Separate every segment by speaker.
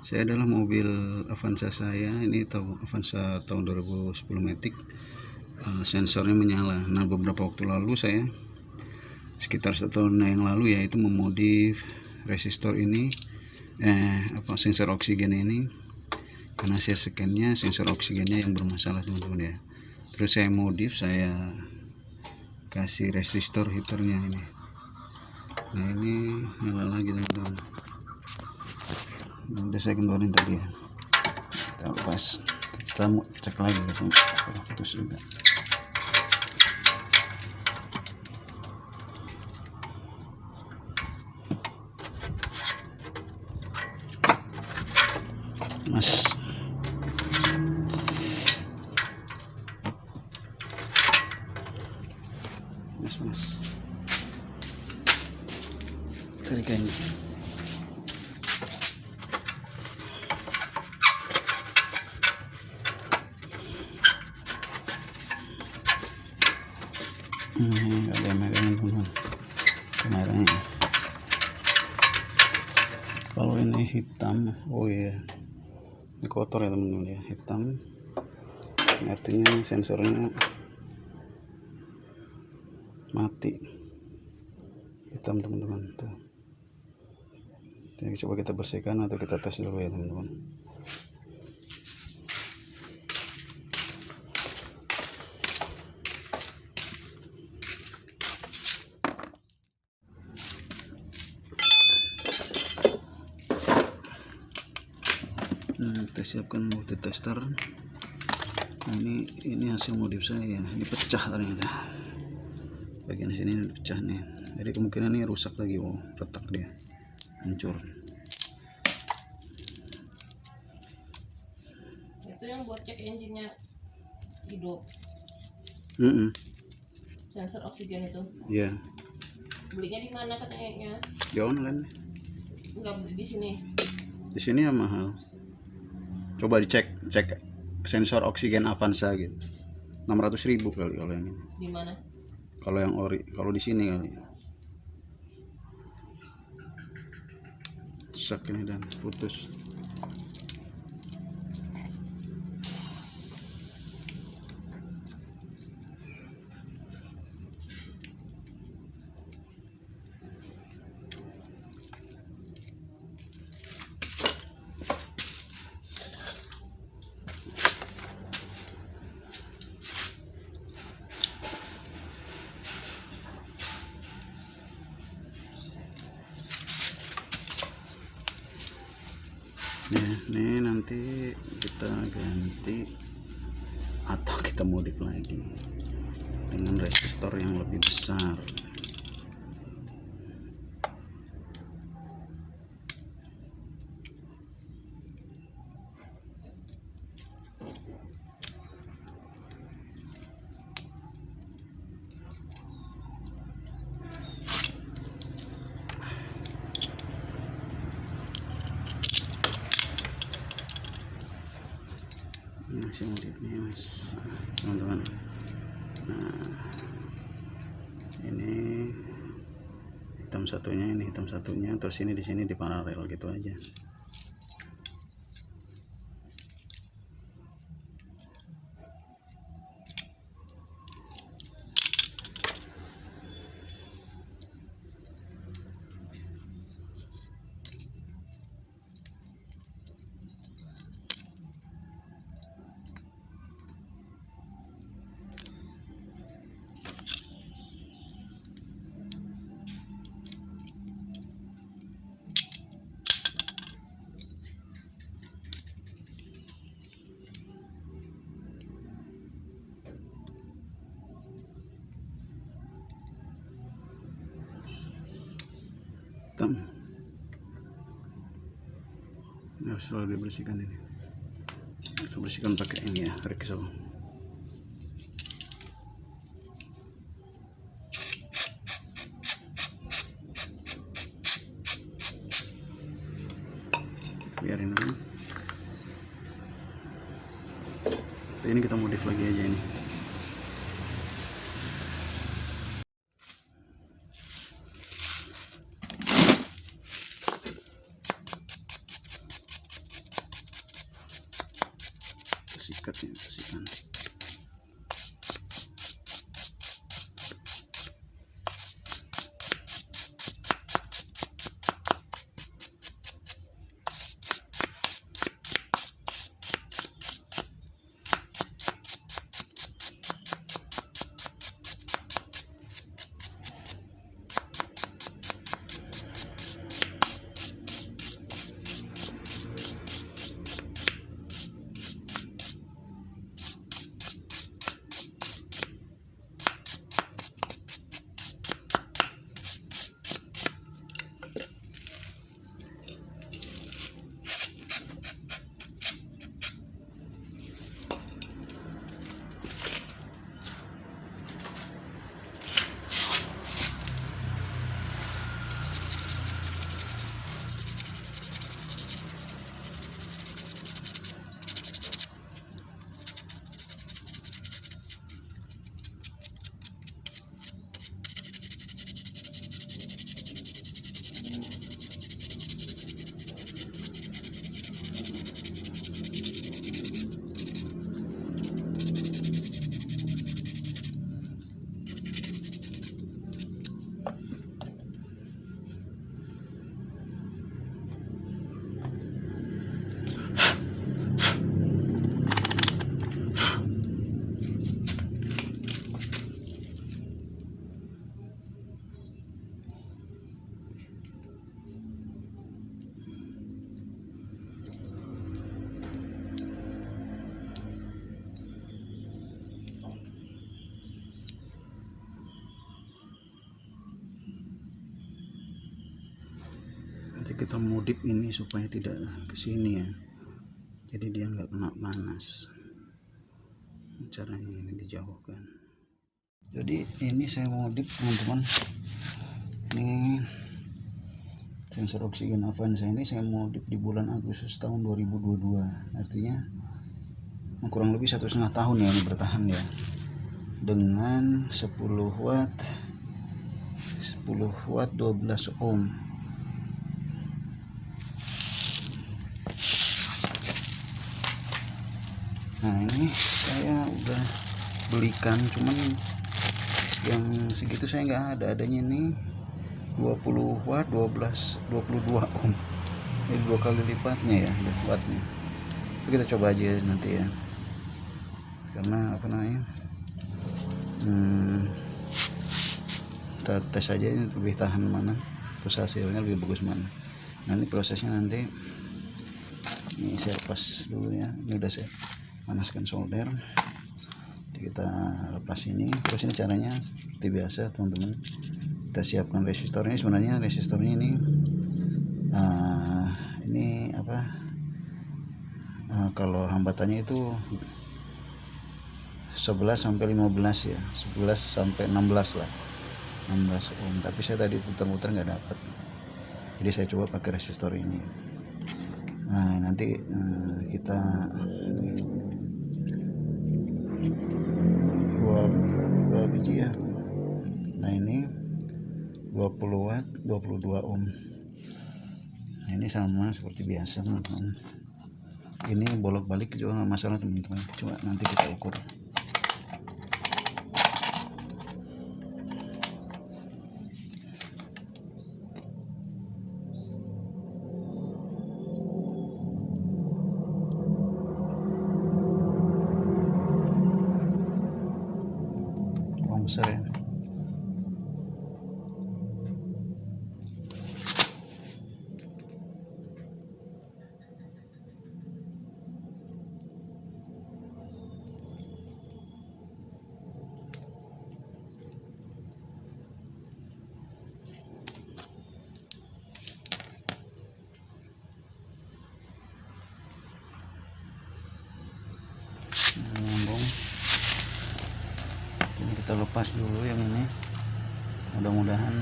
Speaker 1: Saya adalah mobil Avanza saya ini Avanza tahun 2010 Matic. Sensornya menyala. Nah, beberapa waktu lalu saya sekitar 1 tahun yang lalu ya, itu memodif resistor ini, sensor oksigen ini, karena hasil scan-nya sensor oksigennya yang bermasalah, teman-teman ya. Terus saya modif, saya kasih resistor heaternya ini. Nah, ini nyala lagi, teman-teman. Udah saya kendorin tadi ya, kita lepas, kita mau cek lagi putus juga. Mas tarikan ini, ada merahnya teman, merahnya. Kalau ini hitam, oh iya, ini kotor ya teman-teman ya, hitam. Ini artinya sensornya mati, hitam teman-teman. Jadi coba kita bersihkan atau kita tes dulu ya teman-teman. Nah, kita siapkan multi tester. Nah, ini hasil modif saya ya. Ini pecah ternyata. Bagian sini ini pecah nih. Jadi kemungkinan ini rusak lagi. Oh, retak dia, hancur.
Speaker 2: Itu yang buat cek engine-nya hidup. Sensor oksigen itu.
Speaker 1: Iya.
Speaker 2: Belinya di mana katanya?
Speaker 1: Di online.
Speaker 2: Enggak beli di sini.
Speaker 1: Di sini ya mahal. Coba cek sensor oksigen Avanza gitu. 600.000 kali kalau yang ini.
Speaker 2: Di mana?
Speaker 1: Kalau yang ori, kalau di sini kali. Sak ini dan putus. Ini nanti kita ganti atau kita modif lagi dengan resistor yang lebih besar. Masih modifnya mas, teman-teman. Nah, ini hitam satunya, terus ini di sini di paralel gitu aja. Hitam. Harus selalu dibersihkan ini. Kita bersihkan pakai ini ya, Rexol. Biarin dulu. Ini kita modif lagi aja ini. sekatnya kasihkan. Nanti kita modif ini supaya tidak ke sini ya, jadi dia nggak kena panas. Caranya ini dijauhkan. Jadi ini saya modif teman-teman, ini sensor oksigen Avanza ini saya modif di bulan Agustus tahun 2022, artinya kurang lebih 1,5 tahun ya ini bertahan ya, dengan 10 watt 12 ohm. Nah ini saya udah belikan, cuman yang segitu saya nggak adanya ini 20 watt 22 ohm, ini 2 kali lipatnya ya wattnya. Kita coba aja nanti ya, karena apa namanya, kita tes aja ini lebih tahan mana, terus hasilnya lebih bagus mana. Nah ini prosesnya nanti, ini saya lepas dulu ya, ini udah saya panaskan solder, kita lepas ini. Terus ini caranya seperti biasa teman-teman, kita siapkan resistornya. Sebenarnya resistornya ini apa, kalau hambatannya itu 11 sampai 15 ya, 11 sampai 16 lah, 16 ohm, tapi saya tadi putar-putar nggak dapat, jadi saya coba pakai resistor ini. Nah nanti kita 2 biji ya. Nah ini 20 watt 22 ohm. Nah ini sama seperti biasa teman-teman, ini bolak-balik juga nggak masalah teman-teman, coba nanti kita ukur. Besar ya. Nyambung. Ini kita lepas dulu yang ini, mudah-mudahan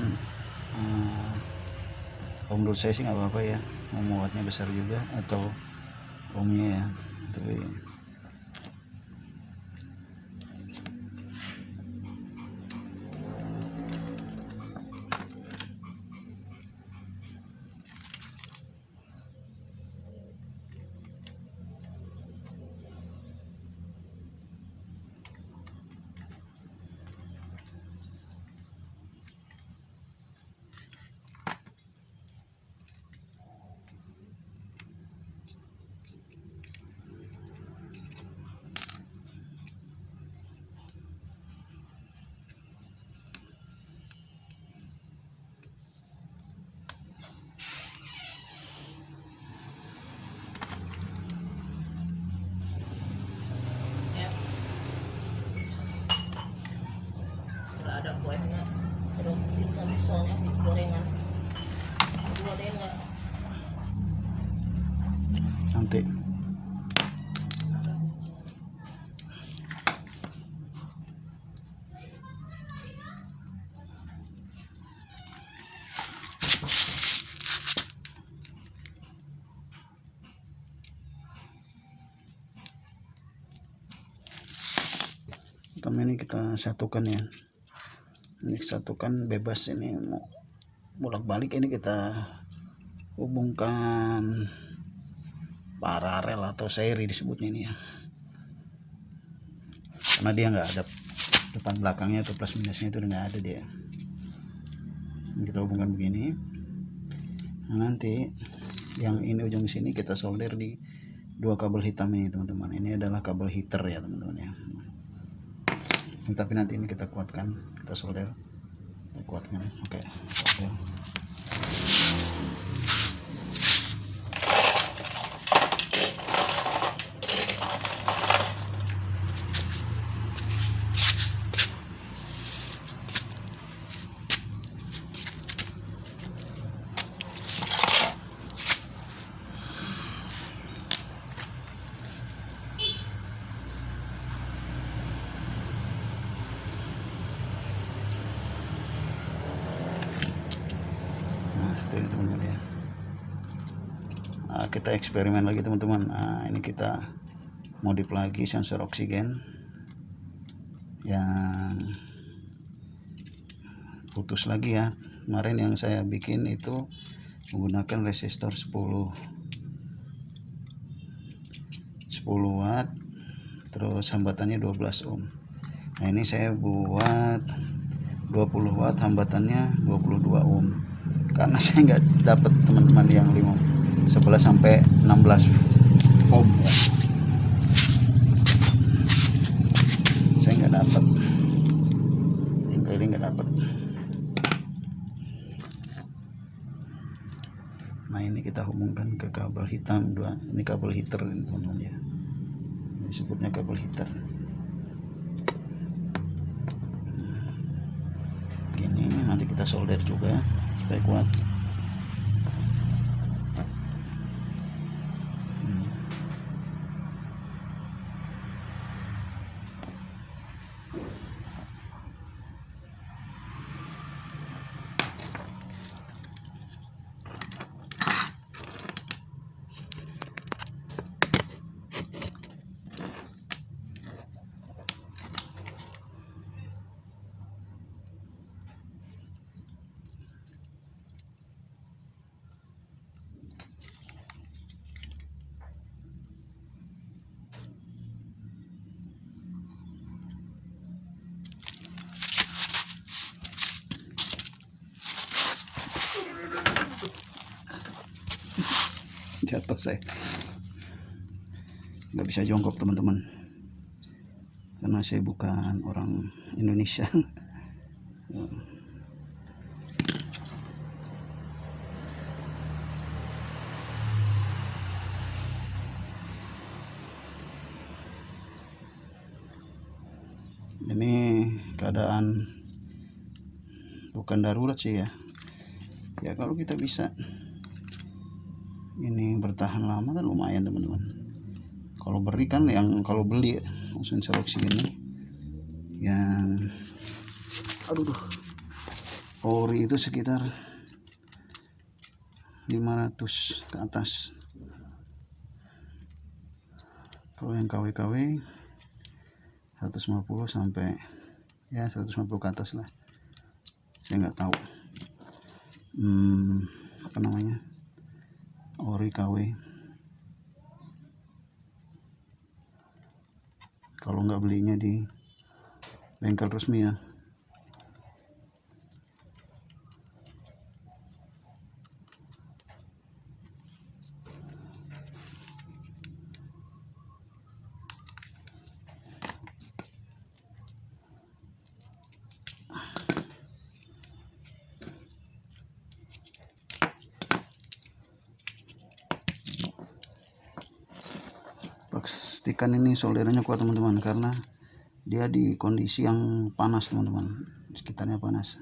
Speaker 1: menurut saya sih nggak apa-apa ya, mau wattnya besar juga atau ohmnya ya, tapi nanti. Pertama ini kita satukan ya, ini satukan bebas, ini mau bolak-balik, ini kita hubungkan paralel atau seri disebutnya ini ya, karena dia nggak ada depan belakangnya atau plus minusnya, itu nggak ada dia. Ini kita hubungkan begini. Nah, nanti yang ini ujung sini kita solder di dua kabel hitam ini teman-teman. Ini adalah kabel heater ya teman-teman ya. Tapi nanti ini kita kuatkan, kita solder, kita kuatkan. Oke, solder. Ini teman-teman ya. Nah, kita eksperimen lagi teman-teman. Nah, ini kita modif lagi sensor oksigen yang putus lagi ya. Kemarin yang saya bikin itu menggunakan resistor 10 watt, terus hambatannya 12 ohm. Nah, ini saya buat 20 watt, hambatannya 22 ohm. Karena saya nggak dapat teman-teman yang 11 sampai 16 ohm ya. Saya nggak dapat, yang keliling nggak dapat. Nah, ini kita hubungkan ke kabel hitam dua. Ini kabel heater teman-teman ya. Ini disebutnya kabel heater. Gini, nanti kita solder juga supaya kuat. Jatuh saya, nggak bisa jongkok teman-teman, karena saya bukan orang Indonesia. Ini keadaan bukan darurat sih ya. Ya kalau kita bisa ini bertahan lama kan lumayan teman-teman. Kalau beli kan, yang kalau beli sensor oksigen ini yang ori itu sekitar 500 ke atas. Kalau yang KW 150 sampai ya 150 ke atas lah. Saya nggak tahu apa namanya, ori KW. Kalau nggak belinya di bengkel resmi ya. Pastikan ini solderannya kuat teman-teman, karena dia di kondisi yang panas teman-teman, sekitarnya panas.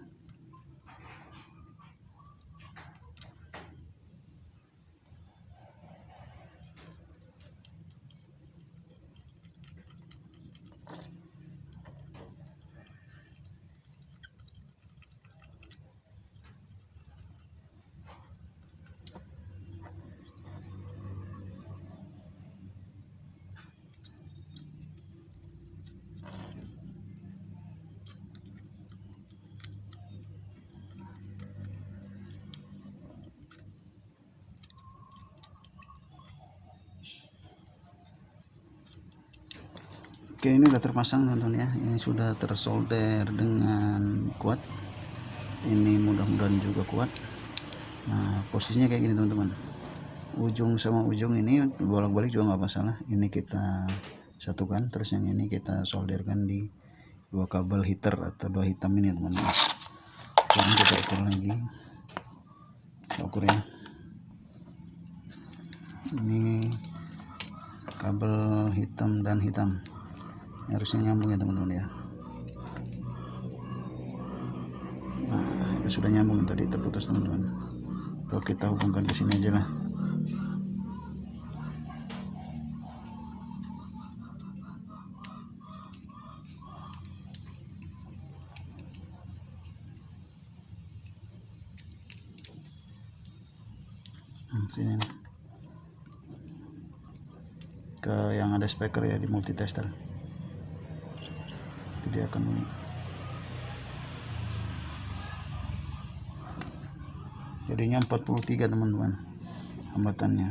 Speaker 1: Oke, ini udah terpasang teman-teman ya. Ini sudah tersolder dengan kuat. Ini mudah-mudahan juga kuat. Nah, posisinya kayak gini teman-teman. Ujung sama ujung ini bolak-balik juga nggak masalah. Ini kita satukan, terus yang ini kita solderkan di dua kabel heater atau dua hitam ini teman-teman. Sekarang kita ukur lagi. Kita ukur ya. Ini kabel hitam dan hitam. Harusnya nyambung ya teman-teman ya. Nah, sudah nyambung, tadi terputus teman-teman. Kalau kita hubungkan ke sini aja lah. Sini nih. Ke yang ada speaker ya, di multitester. Itu dia akan bunyi. Jadinya 43 teman-teman hambatannya,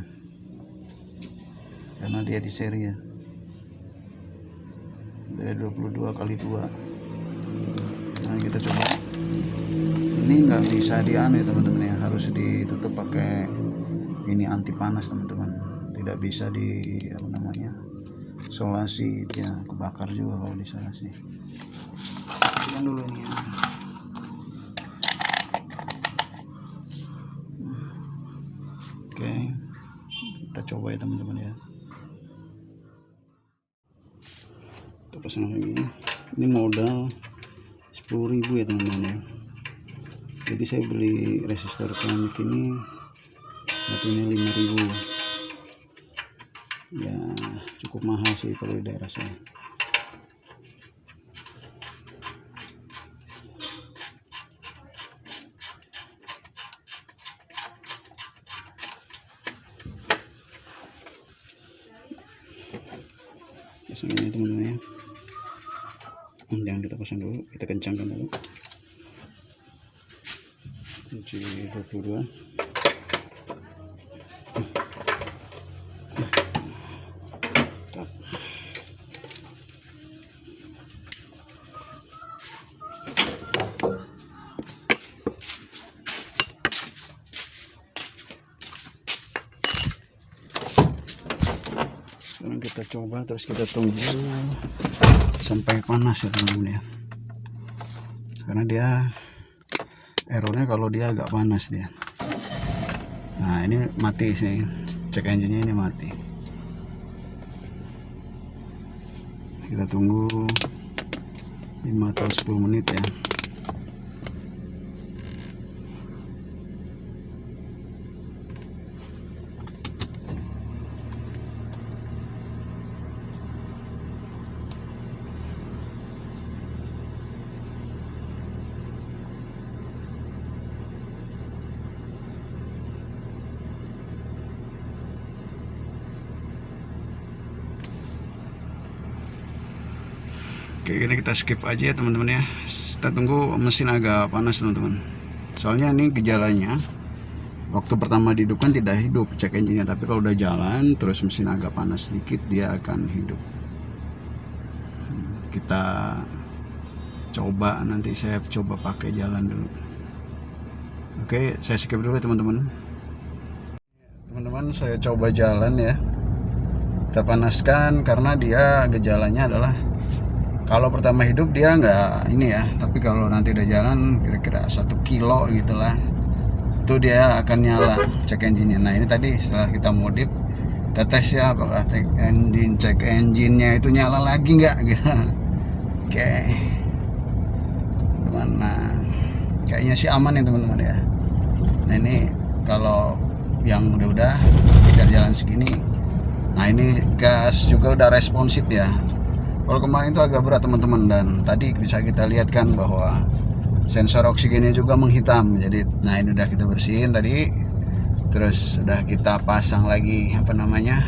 Speaker 1: karena dia di seri ya. Dari 22 kali 2. Nah, kita coba. Ini nggak bisa dianu ya teman-teman ya, harus ditutup pakai ini anti panas teman-teman. Tidak bisa di apa namanya, isolasi, dia kebakar juga kalau diisolasi. Tekan dulu ini ya. Oke, kita coba ya teman-teman ya. Kita pasang lagi. Ini modal 10.000 ya teman-teman ya. Jadi saya beli resistor keramik ini satunya 5.000. Ya cukup mahal sih kalau di daerah saya. Pasang ini teman-teman ya. Jangan kita pasang dulu, kita kencangkan dulu. Kunci 22. Sekarang kita coba, terus kita tunggu sampai panas ya teman-teman ya, karena dia errornya kalau dia agak panas dia. Nah, ini mati sih, cek engine-nya ini mati. Kita tunggu 5 atau 10 menit ya. Oke, ini kita skip aja ya teman-teman ya. Kita tunggu mesin agak panas teman-teman. Soalnya ini gejalanya waktu pertama dihidupkan tidak hidup cek engine-nya, tapi kalau udah jalan terus mesin agak panas sedikit dia akan hidup. Kita coba, nanti saya coba pakai jalan dulu. Oke, saya skip dulu teman-teman. Teman-teman, saya coba jalan ya. Kita panaskan karena dia gejalanya adalah kalau pertama hidup dia nggak ini ya, tapi kalau nanti udah jalan kira-kira 1 kilo gitulah, itu dia akan nyala cek engine-nya. Nah, ini tadi setelah kita modif, kita tes ya apakah cek engine-nya itu nyala lagi nggak gitu. Oke teman, nah kayaknya sih aman ya teman-teman ya. Nah, ini kalau yang udah kita jalan segini, nah ini gas juga udah responsif ya. Kalau kemarin itu agak berat teman-teman, dan tadi bisa kita lihat kan bahwa sensor oksigennya juga menghitam. Jadi nah, ini udah kita bersihin tadi, terus udah kita pasang lagi apa namanya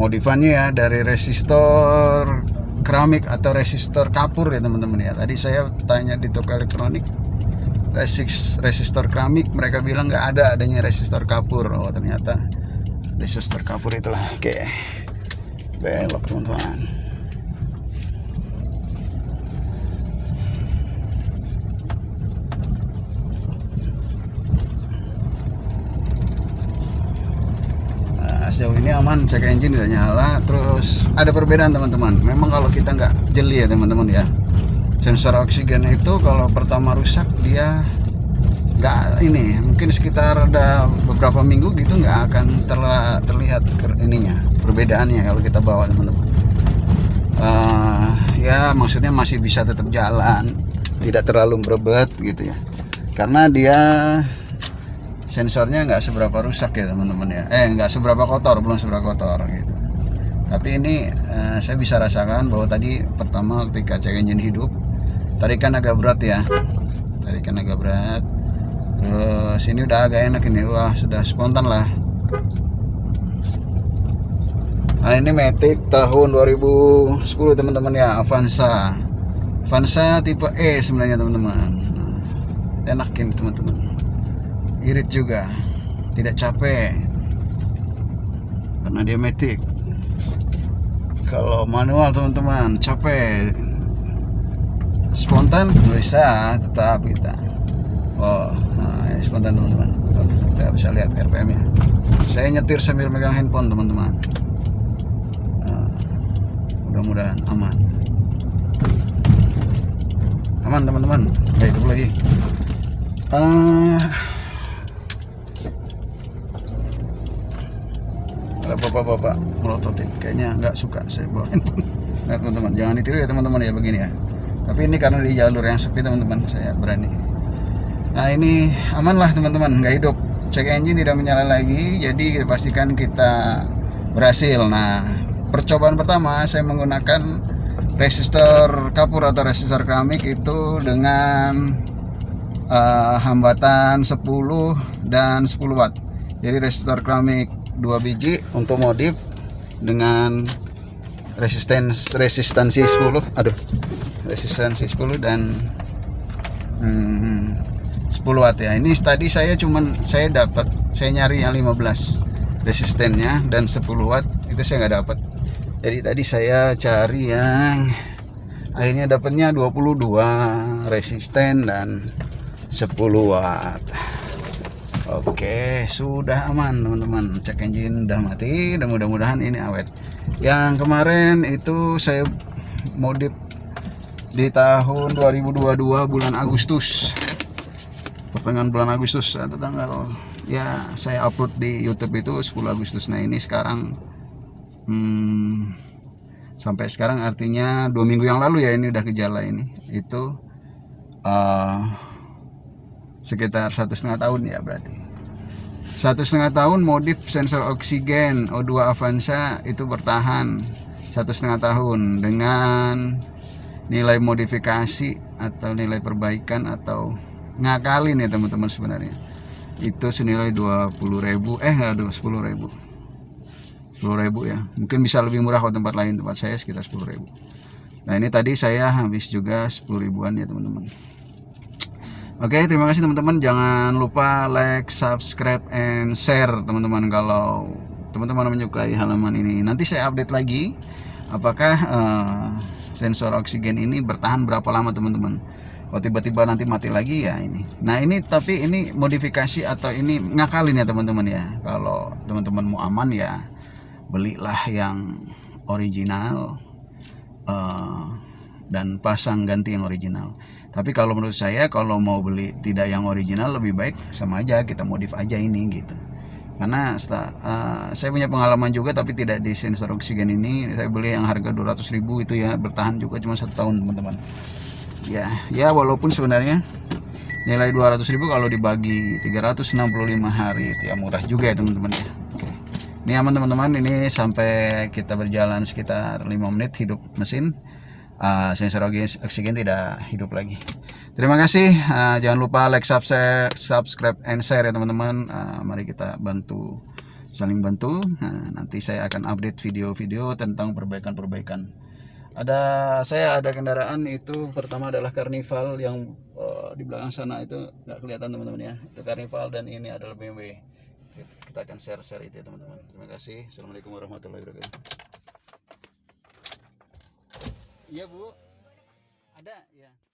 Speaker 1: modifannya ya, dari resistor keramik atau resistor kapur ya teman-teman ya. Tadi saya tanya di toko elektronik resistor keramik, mereka bilang nggak ada adanya resistor kapur. Oh, ternyata resistor kapur itulah. Oke. belok teman-teman. Sejauh ini aman, cek engine tidak nyala. Terus ada perbedaan teman-teman. Memang kalau kita nggak jeli ya teman-teman ya, sensor oksigen itu kalau pertama rusak dia nggak ini, mungkin sekitar ada beberapa minggu gitu nggak akan terlihat ininya perbedaannya kalau kita bawa teman-teman. Ya maksudnya masih bisa tetap jalan, tidak terlalu berebet gitu ya, karena dia sensornya nggak seberapa rusak ya teman-teman ya, nggak seberapa kotor, belum seberapa kotor gitu. Tapi ini saya bisa rasakan bahwa tadi pertama ketika cek engine hidup, tarikan agak berat ya, terus ini udah agak enak ini, wah sudah spontan lah. Nah ini Matic tahun 2010 teman-teman ya, Avanza tipe E sebenarnya teman-teman. Enak ini teman-teman, irit juga, tidak capek karena dia Matic. Kalau manual teman-teman capek, spontan bisa tetap kita. Ini spontan teman-teman, kita bisa lihat RPM nya. Saya nyetir sambil megang handphone teman-teman. Mudah-mudahan aman teman-teman. Hidup lagi. Ada bapak-bapak melototin, kayaknya nggak suka saya bawa handphone. Nah teman-teman, jangan ditiru ya teman-teman ya begini ya. Tapi ini karena di jalur yang sepi teman-teman, saya berani. Nah ini aman lah teman-teman, nggak hidup. Cek engine tidak menyala lagi, jadi pastikan kita berhasil. Nah percobaan pertama saya menggunakan resistor kapur atau resistor keramik itu dengan hambatan 10 dan 10 watt. Jadi resistor keramik 2 biji untuk modif dengan resistansi 10 dan 10 watt ya. Ini tadi saya nyari yang 15 resistennya dan 10 watt itu saya nggak dapat. Jadi tadi saya cari yang akhirnya dapatnya 22 resisten dan 10 watt. Oke, sudah aman teman-teman. Cek engine udah mati, dan mudah-mudahan ini awet. Yang kemarin itu saya modif di tahun 2022 bulan Agustus. Pertengahan bulan Agustus atau tanggal ya saya upload di YouTube itu 10 Agustus. Nah, ini sekarang sampai sekarang artinya 2 minggu yang lalu ya, ini udah gejala ini. Itu sekitar 1,5 tahun ya, berarti 1,5 tahun modif sensor oksigen O2 Avanza itu bertahan 1,5 tahun dengan nilai modifikasi atau nilai perbaikan atau ngakalin ya teman-teman, sebenarnya itu senilai 20.000 10.000 ya, mungkin bisa lebih murah kalau tempat lain. Tempat saya sekitar 10.000. Nah ini tadi saya habis juga 10.000-an ya teman-teman. Oke, terima kasih teman-teman. Jangan lupa like, subscribe, and share teman-teman kalau teman-teman menyukai halaman ini. Nanti saya update lagi apakah sensor oksigen ini bertahan berapa lama teman-teman. Kalau tiba-tiba nanti mati lagi ya ini. Nah ini tapi ini modifikasi atau ini ngakalin ya teman-teman ya. Kalau teman-teman mau aman ya belilah yang original dan pasang ganti yang original. Tapi kalau menurut saya kalau mau beli tidak yang original, lebih baik sama aja kita modif aja ini gitu. Karena saya punya pengalaman juga, tapi tidak di sensor oksigen ini. Saya beli yang harga 200.000 itu ya, bertahan juga cuma 1 tahun teman-teman. Ya walaupun sebenarnya nilai 200.000 kalau dibagi 365 hari itu ya murah juga ya teman-teman ya. Oke. Ini aman teman-teman, ini sampai kita berjalan sekitar 5 menit hidup mesin. Sensor oksigen tidak hidup lagi. Terima kasih. Jangan lupa like, subscribe, and share ya teman-teman. Mari kita saling bantu. Nanti saya akan update video-video tentang perbaikan-perbaikan. Saya ada kendaraan itu, pertama adalah Carnival yang di belakang sana itu nggak kelihatan teman-teman ya. Itu Carnival dan ini adalah BMW. Kita akan share itu ya teman-teman. Terima kasih. Assalamualaikum warahmatullahi wabarakatuh. Iya Bu, ada ya.